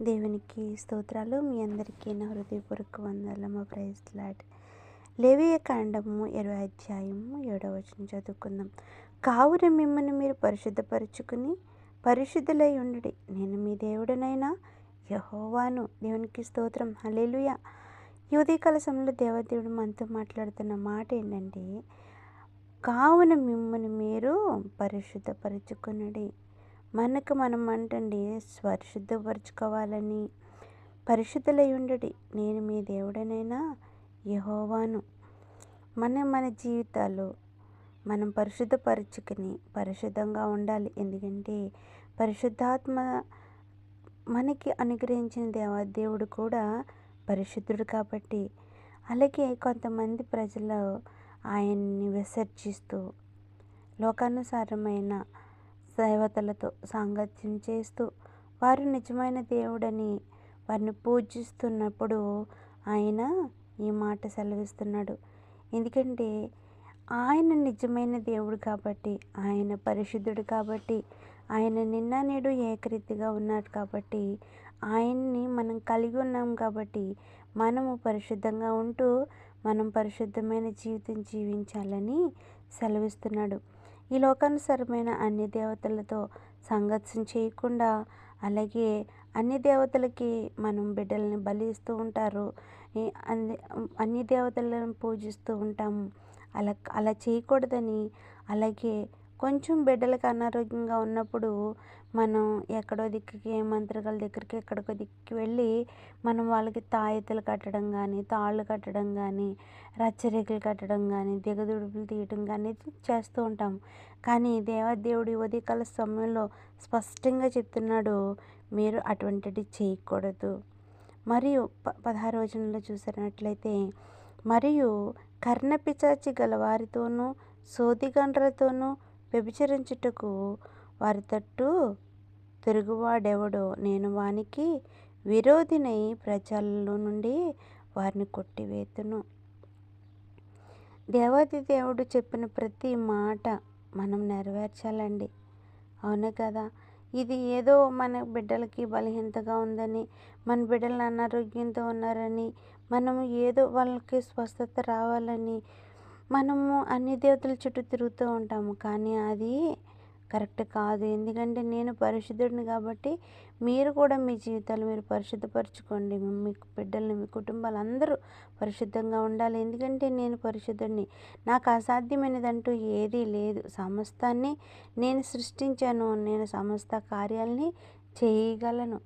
దేవునికి స్తోత్రాలు. మీ అందరికీ నా హృదయపూర్వక వందనము. Praise lord. లేవియ కాండము 20 అధ్యాయము 7వ వచనం చదువుకుందాం. కావున మిమ్మల్ని మీరు పరిశుద్ధపరచుకుని పరిశుద్ధులై ఉండుడి. నేను మీ దేవుడనైనా యెహోవాను. దేవునికి స్తోత్రం. హల్లెలూయా. ఈ ఉదయకాల సమయంలో దేవదేవుడు మనతో మాట్లాడుతున్న మాట ఏంటంటే, కావున మిమ్మల్ని మీరు పరిశుద్ధపరచుకునుడి. మనకు మనం అంటండి పరిశుద్ధపరచుకోవాలని, పరిశుద్ధులై ఉండుడి. నేను మీ దేవుడనైనా యెహోవాను. మన జీవితాలు మనం పరిశుద్ధపరచుకుని పరిశుద్ధంగా ఉండాలి. ఎందుకంటే పరిశుద్ధాత్మ మనకి అనుగ్రహించిన దేవుడు కూడా పరిశుద్ధుడు కాబట్టి. అలాగే కొంతమంది ప్రజలు ఆయన్ని విసర్జిస్తూ లోకానుసారమైన దేవతలతో సాంగత్యం చేస్తూ వారు నిజమైన దేవుడని వారిని పూజిస్తున్నప్పుడు ఆయన ఈ మాట సెలవిస్తున్నాడు. ఎందుకంటే ఆయన నిజమైన దేవుడు కాబట్టి, ఆయన పరిశుద్ధుడు కాబట్టి, ఆయన నిన్న నేడు ఏకరీతిగా ఉన్నాడు కాబట్టి, ఆయన్ని మనం కలిగి ఉన్నాం కాబట్టి మనము పరిశుద్ధంగా ఉంటూ మనం పరిశుద్ధమైన జీవితం జీవించాలని సెలవిస్తున్నాడు. ఈ లోకానుసారమైన అన్ని దేవతలతో సంగత్యం చేయకుండా, అలాగే అన్ని దేవతలకి మనం బిడ్డల్ని బలి ఇస్తూ ఉంటారు. అన్ని దేవతలను పూజిస్తూ ఉంటాము. అలా చేయకూడదని, అలాగే కొంచెం బిడ్డలకు అనారోగ్యంగా ఉన్నప్పుడు మనం ఎక్కడో దిక్కుకి మంత్రగాళ్ళ దగ్గరికి ఎక్కడికో దిక్కి వెళ్ళి మనం వాళ్ళకి తాయెత్తులు కట్టడం కానీ, తాళ్ళు కట్టడం కానీ, రచ్చరేకులు కట్టడం కానీ, దిగదుడుపులు తీయటం కానీ చేస్తూ ఉంటాం. కానీ దేవుడి ఉదయకాల సమయంలో స్పష్టంగా చెప్తున్నాడు, మీరు అటువంటిది చేయకూడదు. మరియు 16వ వచనంలో చూసినట్లయితే, మరియు కర్ణపిశాచి గలవారితోనూ సోదిగండ్రలతోనూ వ్యభిచరించుటకు వారి తట్టు తిరుగువాడెవడో నేను వానికి విరోధినై ప్రజల్లో నుండి వారిని కొట్టివేతును. దేవాది దేవుడు చెప్పిన ప్రతి మాట మనం నెరవేర్చాలండి. అవును కదా. ఇది ఏదో మన బిడ్డలకి బలహీనతగా ఉందని, మన బిడ్డలు అనారోగ్యంతో ఉన్నారని, మనము ఏదో వాళ్ళకి స్వస్థత రావాలని మనము అన్ని దేవతల చుట్టూ తిరుగుతూ ఉంటాము. కానీ అది కరెక్ట్ కాదు. ఎందుకంటే నేను పరిశుద్ధుడిని కాబట్టి మీరు కూడా మీ జీవితాలు మీరు పరిశుద్ధపరచుకోండి. మీ బిడ్డల్ని, మీ కుటుంబాలు అందరూ పరిశుద్ధంగా ఉండాలి. ఎందుకంటే నేను పరిశుద్ధుడిని. నాకు అసాధ్యమైనదంటూ ఏదీ లేదు. సమస్తాన్ని నేను సృష్టించాను. నేను సమస్త కార్యాలని చేయగలను.